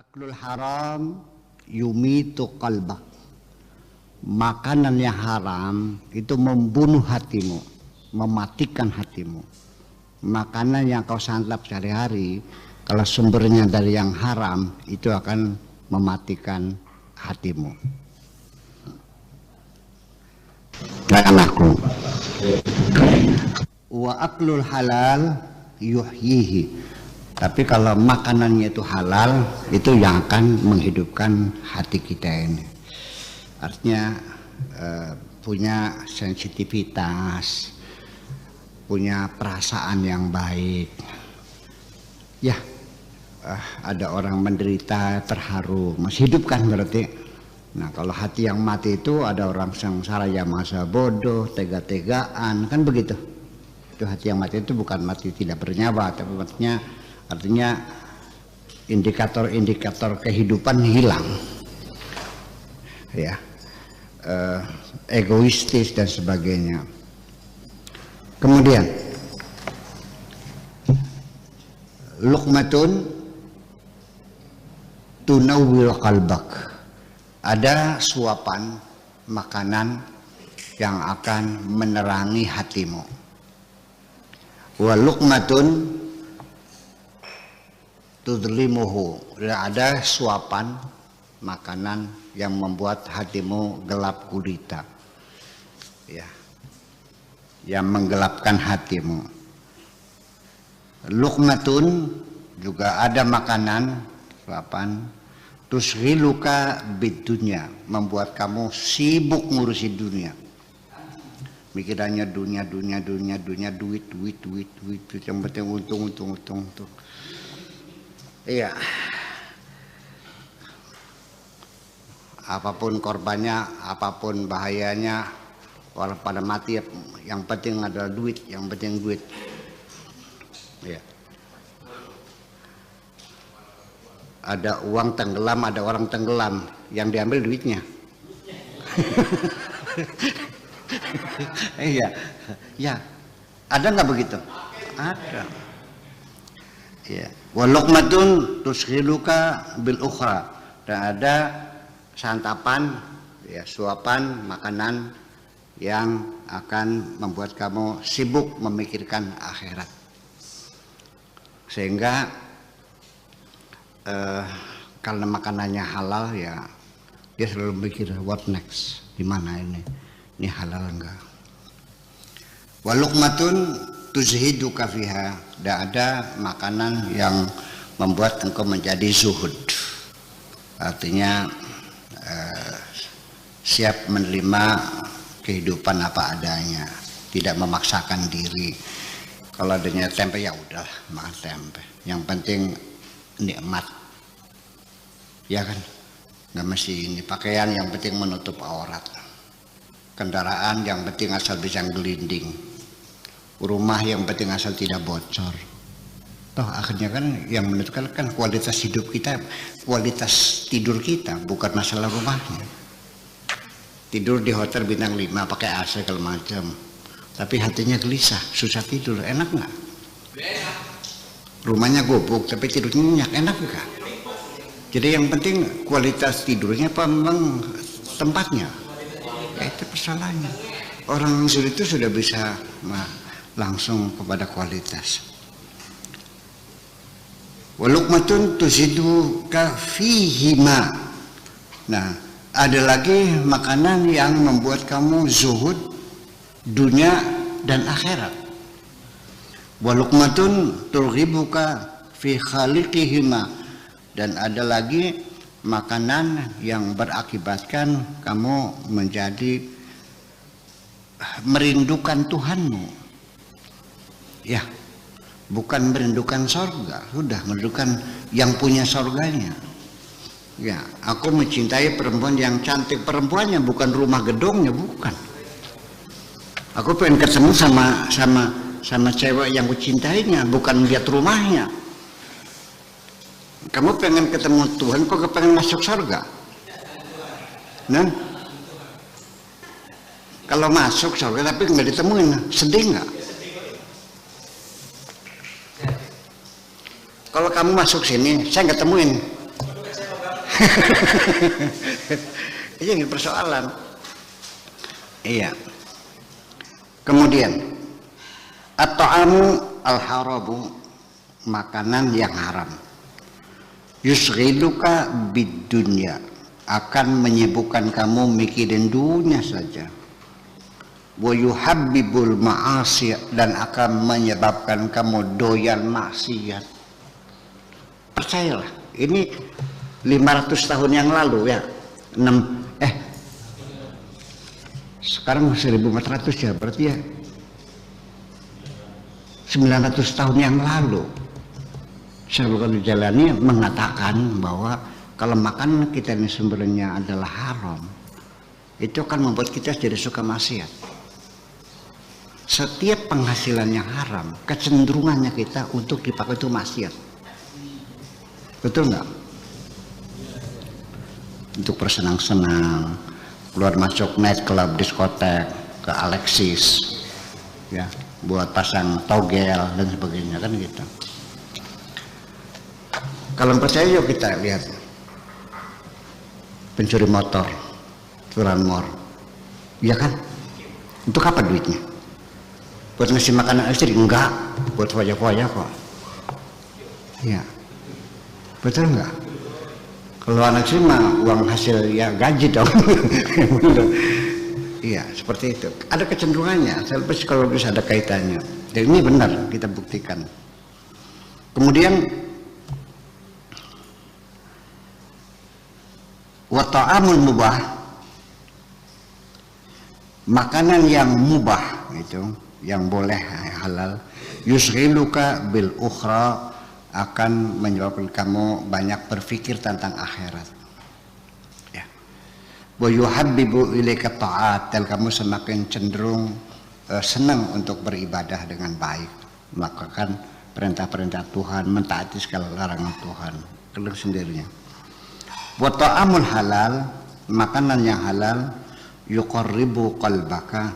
Aklul haram yumitu qalbak. Makanan yang haram itu membunuh hatimu, mematikan hatimu. Makanan yang kau santap sehari-hari, kalau sumbernya dari yang haram, itu akan mematikan hatimu. Anakku. Wa aklul halal yuhyihi. Tapi kalau makanannya itu halal, itu yang akan menghidupkan hati kita ini. Artinya punya sensitivitas, punya perasaan yang baik. Ya, ada orang menderita terharu, masih hidup kan berarti. Nah, kalau hati yang mati itu ada orang sengsara yang masa bodoh, tega-tegaan, kan begitu. Itu hati yang mati itu bukan mati tidak bernyawa, tapi artinya indikator-indikator kehidupan hilang. Ya. Egoistis dan sebagainya. Kemudian luqmatun tunawwir qalbak. Ada suapan makanan yang akan menerangi hatimu. Wa luqmatun tudlimuhu. Ada suapan makanan yang membuat hatimu gelap gulita, ya, yang menggelapkan hatimu. Luqmatun juga ada makanan suapan tusghiluka bidunya, membuat kamu sibuk ngurusi dunia, mikirannya dunia, duit, yang penting untung. Iya. Apapun korbannya, apapun bahayanya, orang pada mati, yang penting adalah duit, yang penting duit. Ya. Ada uang tenggelam, ada orang tenggelam, yang diambil duitnya. Iya, ya. Ada nggak begitu? Ada. Ya. Wa luqmatun tusghiluka bil ukhra. Dan ada santapan, ya, suapan makanan yang akan membuat kamu sibuk memikirkan akhirat, sehingga karena makanannya halal, ya dia selalu mikir what next, di mana ini halal enggak. Wa luqmatun tuzhiduka fiha. Dan ada makanan yang membuat engkau menjadi zuhud, artinya siap menerima kehidupan apa adanya, tidak memaksakan diri. Kalau adanya tempe, ya udah makan tempe, yang penting nikmat, ya kan, nggak mesti ini. Pakaian yang penting menutup aurat, kendaraan yang penting asal bisa gelinding, rumah yang penting asal tidak bocor. Toh akhirnya kan yang menentukan kan kualitas hidup kita, kualitas tidur kita, bukan masalah rumahnya. Tidur di hotel bintang 5 pakai AC segala macam, tapi hatinya gelisah, susah tidur, enak nggak? Rumahnya gubuk tapi tidurnya nyenyak, enak nggak? Jadi yang penting kualitas tidurnya apa memang tempatnya? Ya, itu persoalannya. Orang sudah itu sudah bisa langsung kepada kualitas. Walukmatun tuziduka fihima. Nah, ada lagi makanan yang membuat kamu zuhud dunia dan akhirat. Walukmatun turghibuka fi khaliqihima. Dan ada lagi makanan yang berakibatkan kamu menjadi merindukan Tuhanmu. Ya. Bukan merindukan sorga, sudah merindukan yang punya sorganya. Ya, aku mencintai perempuan yang cantik, perempuannya bukan rumah gedungnya, bukan. Aku pengen ketemu sama cewek yang kucintainya, bukan lihat rumahnya. Kamu pengen ketemu Tuhan, kok pengen masuk sorga? Nah, kalau masuk sorga tapi nggak ditemuin, sedih nggak? Kalau kamu masuk sini, saya nggak temuin. Ini persoalan. Iya. Kemudian at-ta'amu al-haramu, makanan yang haram. Yusghiluka bid-dunya, akan menyibukkan kamu mikirin dunia saja. Wa yuhabbibul ma'asi, dan akan menyebabkan kamu doyan maksiat. Percayalah, ini 500 tahun yang lalu ya. Sekarang 1400 ya, berarti ya 900 tahun yang lalu Syekhul Jalani mengatakan bahwa kalau makan kita ini sumbernya adalah haram, itu akan membuat kita jadi suka maksiat. Setiap penghasilan yang haram, kecenderungannya kita untuk dipakai itu maksiat. Betul nggak? Untuk bersenang-senang, keluar masuk night club, diskotek, ke Alexis, ya, buat pasang togel dan sebagainya, kan gitu. Kalau percaya yuk kita lihat pencuri motor, curanmor, ya kan? Untuk apa duitnya? Buat ngasih makanan istri? Enggak, buat foya-foya kok. Ya, betul enggak? Kalau anak sih mah uang hasil ya gaji dong. Iya, seperti itu. Ada kecenderungannya, saya kalau bisa ada kaitannya. Dan ini benar, kita buktikan. Kemudian wa ta'amul mubah, makanan yang mubah itu, yang boleh halal, yusghiluka bil ukhra, akan menyebabkan kamu banyak berpikir tentang akhirat. Ya. Wa yuhabbibu ilaika ta'at, dan kamu semakin cenderung senang untuk beribadah dengan baik, melakukan perintah-perintah Tuhan, mentaati segala larangan Tuhan, dengan sendirinya. Wa ta'amul halal, makanan yang halal, yuqarribu qalbaka,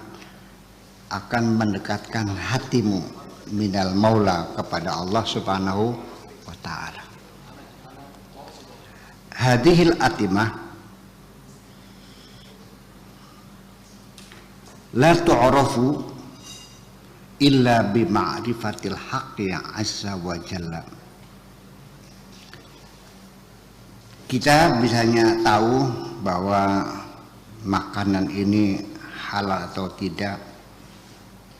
akan mendekatkan hatimu minal maula, kepada Allah subhanahu wa ta'ala. Hadihil atimah la tu'rafu illa bima'rifatil haqqi azza wa jalla. Kita bisanya tahu bahwa makanan ini halal atau tidak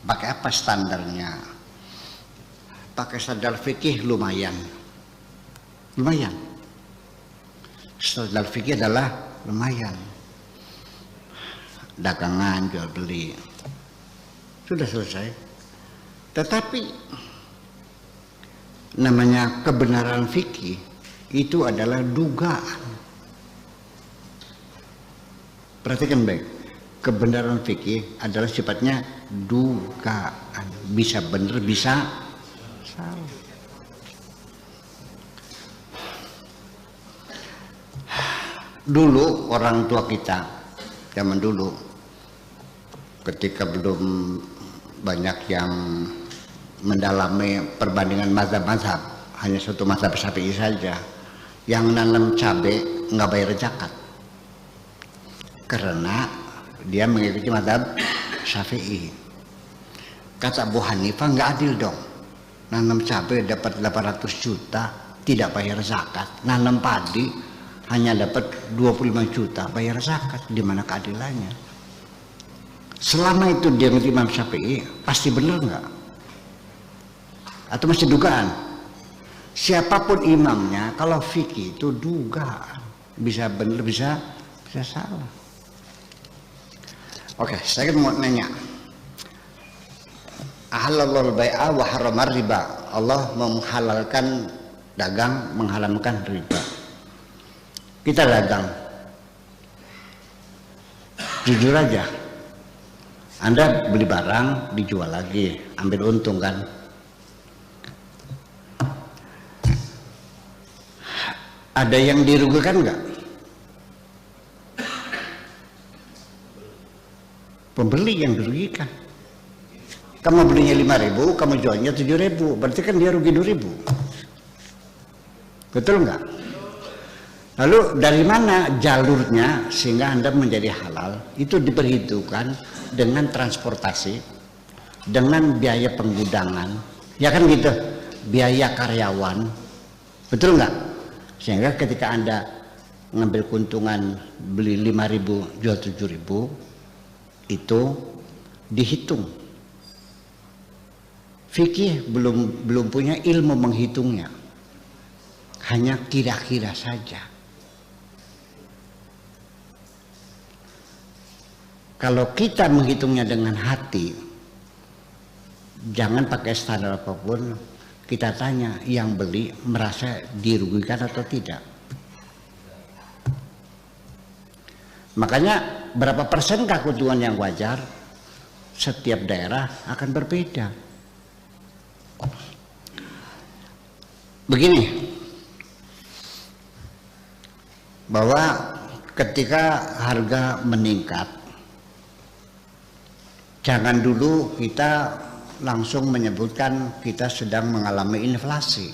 pakai apa standarnya. Pakai standar fikih lumayan. Standar fikih adalah lumayan. Dagangan, jual beli, sudah selesai. Tetapi namanya kebenaran fikih itu adalah dugaan. Perhatikan baik, kebenaran fikih adalah sifatnya dugaan. Bisa benar, bisa salah. Dulu orang tua kita, zaman dulu, ketika belum banyak yang mendalami perbandingan mazhab-mazhab, hanya satu mazhab Syafi'i saja, yang nanam cabai nggak bayar zakat karena dia mengikuti mazhab Syafi'i. Kata Abu Hanifah, nggak adil dong, nanam cabai dapat 800 juta tidak bayar zakat, nanam padi hanya dapat 25 juta bayar zakat. Di mana keadilannya? Selama itu dia ngerti Imam Syafi'i, pasti benar nggak? Atau masih dugaan? Siapapun imamnya, kalau fikih itu dugaan, bisa benar, bisa salah. Oke, saya mau nanya. Ahallallahu bai'a wa haramar riba. Allah menghalalkan dagang, mengharamkan riba. Kita dagang, jujur aja, Anda beli barang dijual lagi, ambil untung kan? Ada yang dirugikan nggak? Pembeli yang dirugikan. Kamu belinya 5.000, kamu jualnya 7.000, berarti kan dia rugi 2.000. Betul nggak? Lalu dari mana jalurnya sehingga Anda menjadi halal? Itu diperhitungkan dengan transportasi, dengan biaya penggudangan, ya kan gitu, biaya karyawan, betul nggak? Sehingga ketika Anda ngambil keuntungan beli 5.000 jual 7.000 itu dihitung. Fikih belum punya ilmu menghitungnya, hanya kira-kira saja. Kalau kita menghitungnya dengan hati, jangan pakai standar apapun, kita tanya yang beli merasa dirugikan atau tidak. Makanya berapa persen keuntungan yang wajar, setiap daerah akan berbeda. Begini, bahwa ketika harga meningkat, jangan dulu kita langsung menyebutkan kita sedang mengalami inflasi.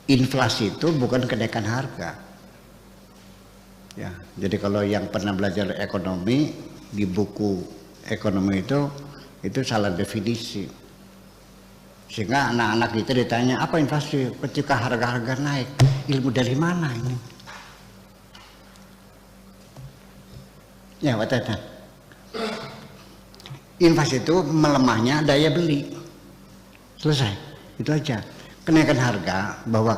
Inflasi itu bukan kenaikan harga. Ya, jadi kalau yang pernah belajar ekonomi di buku ekonomi itu salah definisi. Sehingga anak-anak kita ditanya apa inflasi ketika harga-harga naik. Ilmu dari mana ini? Ya, Watatan. Inflasi itu melemahnya daya beli. Selesai, itu aja. Kenaikan harga, bahwa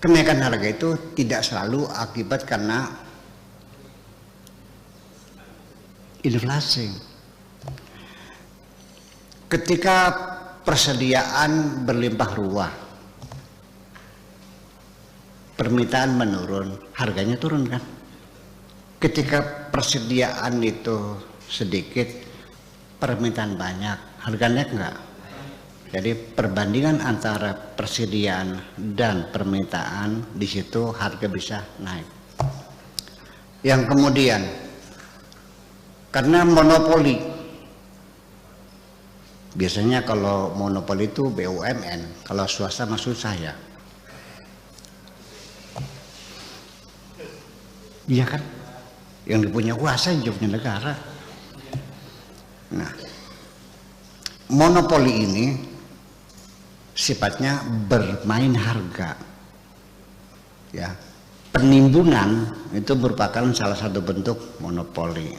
kenaikan harga itu tidak selalu akibat karena inflasi. Ketika persediaan berlimpah ruah, permintaan menurun, harganya turun kan? Ketika persediaan itu sedikit, permintaan banyak, harga naik enggak? Jadi perbandingan antara persediaan dan permintaan, di situ harga bisa naik. Yang kemudian, karena monopoli, biasanya kalau monopoli itu BUMN, kalau swasta maksud saya, iya kan? Yang punya kuasa, yang punya negara. Nah, monopoli ini sifatnya bermain harga. Ya, penimbunan itu merupakan salah satu bentuk monopoli.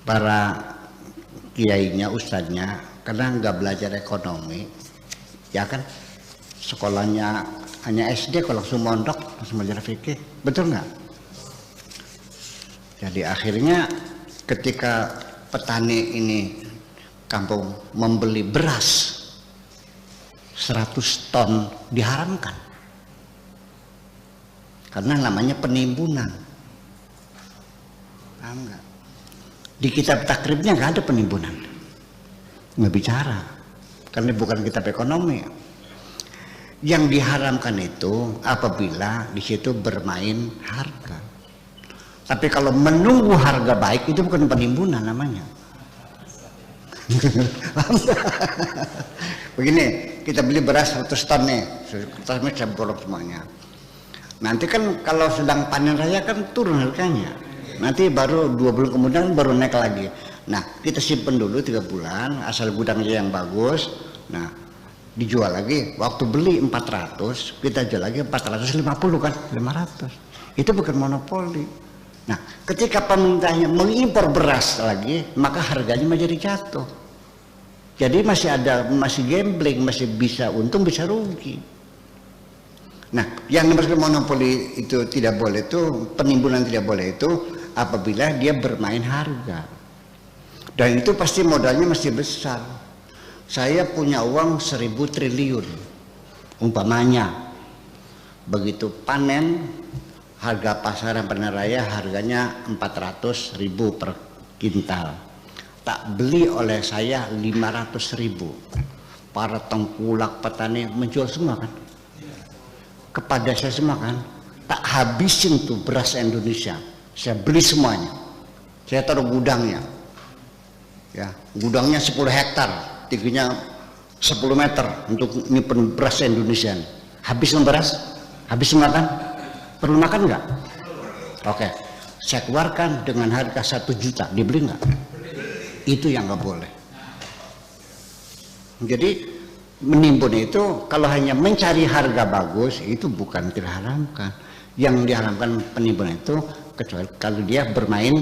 Para kiainya, ustadznya, karena nggak belajar ekonomi, ya kan, sekolahnya hanya SD, kalau langsung mondok langsung belajar fikih, betul nggak? Jadi akhirnya ketika petani ini kampung membeli beras 100 ton diharamkan karena namanya penimbunan. Paham nggak? Di kitab takribnya nggak ada penimbunan, nggak bicara, karena bukan kitab ekonomi. Yang diharamkan itu apabila di situ bermain harga. Tapi kalau menunggu harga baik itu bukan penimbunan namanya. Begini, kita beli beras 100 ton nih, kita bolong semuanya. Nanti kan kalau sedang panen raya kan turun harganya. Nanti baru 2 bulan kemudian baru naik lagi. Nah, kita simpen dulu 3 bulan, asal gudangnya yang bagus. Nah, dijual lagi. Waktu beli 400, kita jual lagi 450 kan, 500. Itu bukan monopoli. Nah, ketika pemerintahnya mengimpor beras lagi, maka harganya menjadi jatuh. Jadi masih gambling, masih bisa untung, bisa rugi. Nah, yang dimaksud monopoli itu tidak boleh, itu penimbunan tidak boleh itu apabila dia bermain harga. Dan itu pasti modalnya masih besar. Saya punya uang 1.000 triliun, umpamanya. Begitu panen, harga pasaran panen raya harganya 400.000 per kintal. Tak beli oleh saya 500.000. Para tengkulak petani menjual semua kan? Kepada saya semua kan? Tak habisin tuh beras Indonesia. Saya beli semuanya. Saya taruh gudangnya. Ya, gudangnya 10 hektar, tingginya 10 meter untuk nyimpen beras Indonesia. Habis beras, habis makan, perlu makan nggak? Oke, saya keluarkan dengan harga 1 juta, dibeli nggak? Itu yang nggak boleh. Jadi menimbun itu kalau hanya mencari harga bagus itu bukan diharamkan. Yang diharamkan penimbun itu kecuali kalau dia bermain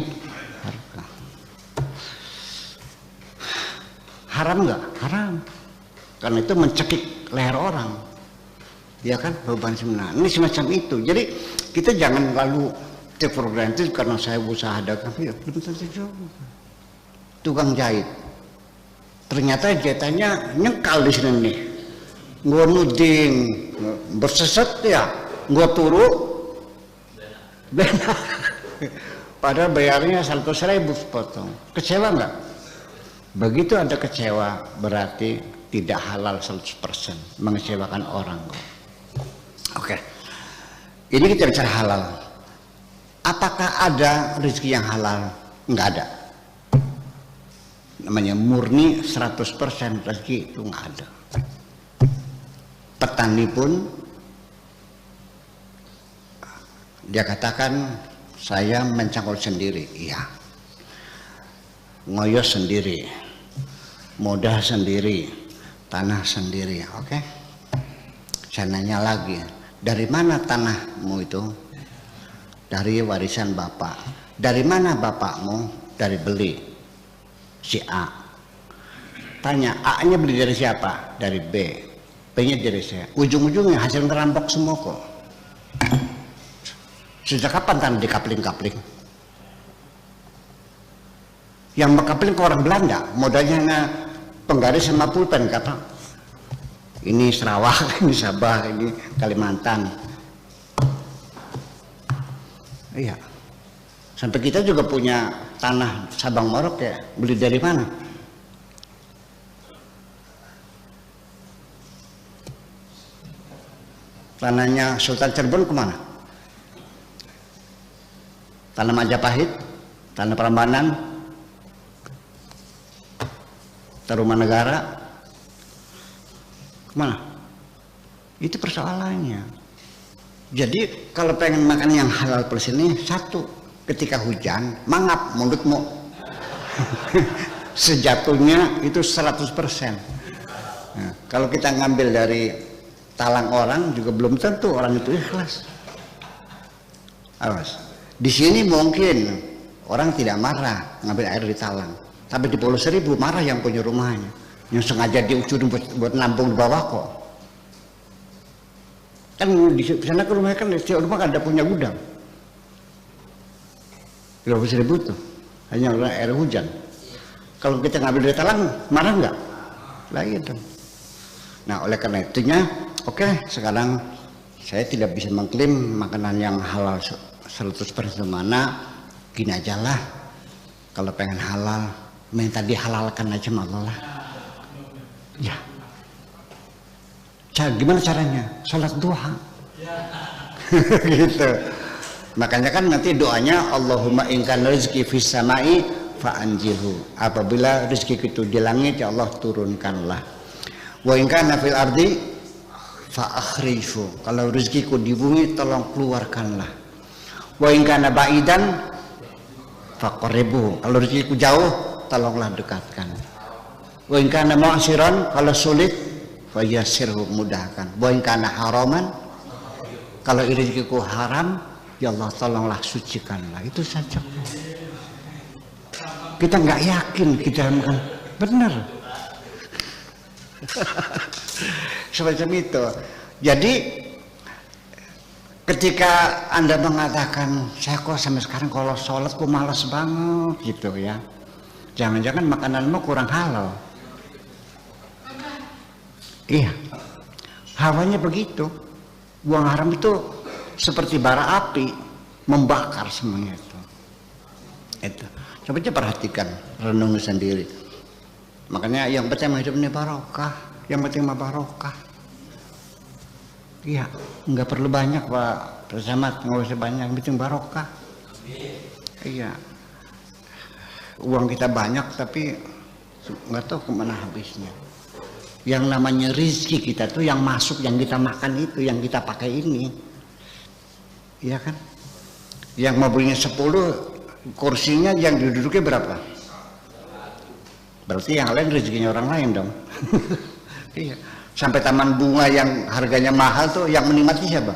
harga. Haram nggak? Haram. Karena itu mencekik leher orang. Ya kan, beban sebenarnya. Ini semacam itu. Jadi kita jangan lalu take for granted karena saya usaha dagang, ya belum tentu juga. Tukang jahit, ternyata jahitannya nyekal di sini nih. Gua nuding, berseset ya, gua turu, benar. Padahal bayarnya 100.000 potong. Kecewa nggak? Begitu ada kecewa berarti tidak halal 100%, mengecewakan orang. Oke, ini kita bicara halal. Apakah ada rezeki yang halal? Nggak ada. Namanya murni 100% rezeki itu nggak ada. Petani pun dia katakan saya mencangkul sendiri, iya. Ngoyos sendiri, modal sendiri, tanah sendiri, oke? Saya nanya lagi, dari mana tanahmu itu? Dari warisan bapak. Dari mana bapakmu? Dari beli si A. Tanya, A-nya beli dari siapa? Dari B. B-nya dari saya. Ujung-ujungnya hasil ngerampok semua kok. Sejak kapan tanah dikapling-kapling? Yang mengkapling ke orang Belanda, modalnya penggaris sama pulpen kata. Ini Sarawak, ini Sabah, ini Kalimantan. Iya. Sampai kita juga punya tanah Sabang Merauke, beli dari mana? Tanahnya Sultan Cirebon kemana? Tanah Majapahit, tanah Prambanan, Tarumanegara, kemana? Itu persoalannya. Jadi kalau pengen makan yang halal plus ini, satu, ketika hujan mangap mulutmu. Sejatuhnya itu 100%. Nah, kalau kita ngambil dari talang orang juga belum tentu orang itu ikhlas. Awas. Di sini mungkin orang tidak marah ngambil air di talang, tapi di Pulau Seribu marah yang punya rumahnya, yang sengaja diucurin buat nampung di bawah kok. Kan di sana ke rumahnya kan setiap rumah ada punya gudang. Di Pulau Seribu tuh hanya air hujan. Kalau kita ngambil dari talang marah nggak? Lah itu. Nah oleh karena itunya, oke, sekarang saya tidak bisa mengklaim makanan yang halal 100% mana, gini aja lah. Kalau pengen halal, minta dihalalkan aja sama Allah lah. Ya. Gimana caranya? Salat duha. Gitu. Makanya kan nanti doanya Allahumma in kana rizqi fis samai fa anjilhu. Apabila rezeki itu di langit, ya Allah turunkanlah. Wa in kana fil ardi fa akhrijhu. Kalau rezekiku di bumi tolong keluarkanlah. Wa in kana ba'idan fa qaribu. Kalau rezekiku jauh tolonglah dekatkan. Wa in kana mu'siran, kalau sulit fa yassirhu, mudahkan. Wa in kana haraman, kalau rezekiku haram, ya Allah tolonglah sucikanlah. Itu saja. Kita nggak yakin kita benar. Semacam itu. Jadi ketika Anda mengatakan saya kok sampai sekarang kalau sholat kok malas banget gitu ya, jangan-jangan makananmu kurang halal. Iya, hawanya begitu. Buang haram itu seperti bara api membakar semuanya itu. Coba aja perhatikan, renungi sendiri. Makanya yang penting hidup ini barokah, yang penting mah barokah. Iya, nggak perlu banyak Pak Samad, nggak usah banyak, yang penting barokah. Iya, uang kita banyak tapi nggak tahu kemana habisnya. Yang namanya rezeki kita tuh yang masuk, yang kita makan itu, yang kita pakai ini. Iya kan? Yang mobilnya 10, kursinya yang duduknya berapa? Berarti yang lain rezekinya orang lain dong. Iya. Sampai taman bunga yang harganya mahal tuh yang menikmati siapa?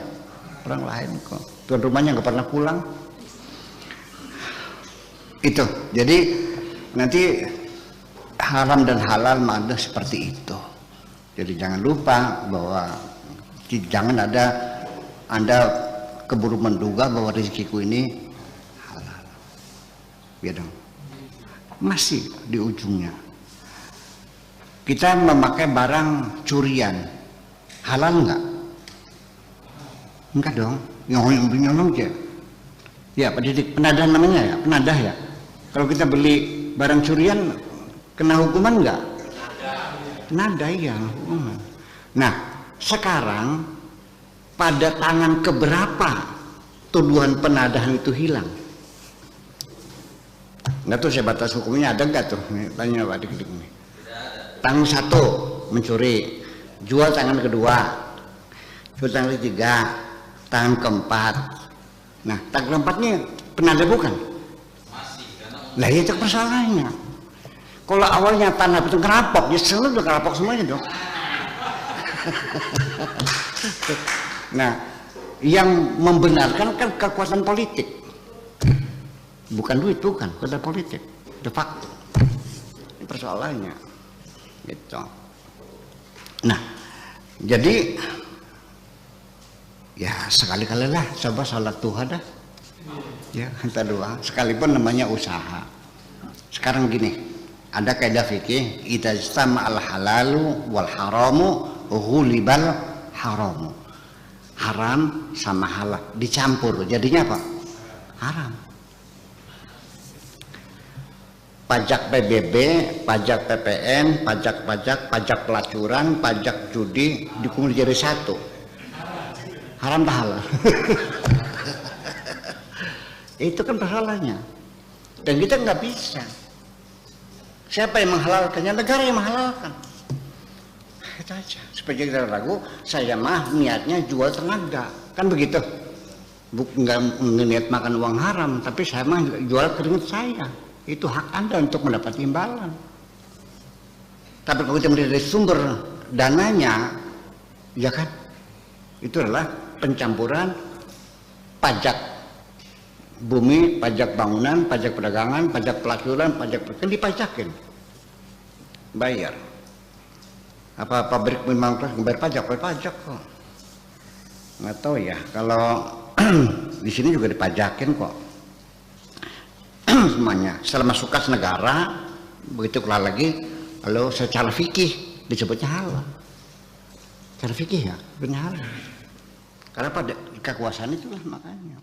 Orang lain kok. Tuan rumahnya nggak pernah pulang. Itu. Jadi nanti haram dan halal mana seperti itu. Jadi jangan lupa bahwa jangan ada Anda keburu menduga bahwa rezekiku ini halal. Ya dong. Masih di ujungnya. Kita memakai barang curian, halal nggak? Enggak dong, nyolong aja. Ya, penadah namanya ya, penadah ya. Kalau kita beli barang curian, kena hukuman nggak? Penadah ya. Nah, sekarang pada tangan keberapa tuduhan penadahan itu hilang? Nggak tuh saya batas hukumnya ada nggak tuh? Tanya Pak Dik-Dik nih. Tangan 1 mencuri, jual tangan kedua, jual tangan ketiga, tangan keempat. Nah, tangan keempatnya penadah bukan? Lah itu persoalannya. Kalau awalnya tanah itu ngerampok, ya seluruh ngerampok semuanya dong. Nah, yang membenarkan kan kekuasaan politik, bukan duit, bukan kekuasaan politik, de facto. Ini persoalannya. Gitu. Nah, jadi ya sekali-kali lah coba sholat Tuhan dah. Ya, kita doa. Sekalipun namanya usaha. Sekarang gini, ada kaidah fikih, idza istama al halalu wal haramu ghulibal haramu. Haram sama halal dicampur, jadinya apa? Haram. Pajak PBB, pajak PPN, pajak pelacuran, pajak judi dikumpul jadi satu. Haram tak halal? Itu kan persoalannya. Dan kita nggak bisa. Siapa yang menghalalkannya? Negara yang menghalalkan. Itu aja. Supaya kita ragu, saya mah niatnya jual tenaga. Kan begitu. Nggak niat makan uang haram, tapi saya mah jual keringat saya. Itu hak Anda untuk mendapat imbalan. Tapi kalau kita melihat dari sumber dananya, ya kan, itu adalah pencampuran pajak bumi, pajak bangunan, pajak perdagangan, pajak pelacuran, pajak kan dipajakin, bayar. Apa pabrik memang bayar pajak kok. Nggak tahu ya. Kalau di sini juga dipajakin kok. Semuanya setelah masuk kas negara, begitu keluar lagi, kalau secara fikih disebutnya halal. Secara fikih ya benar halal, karena pada kekuasaan itulah makanya.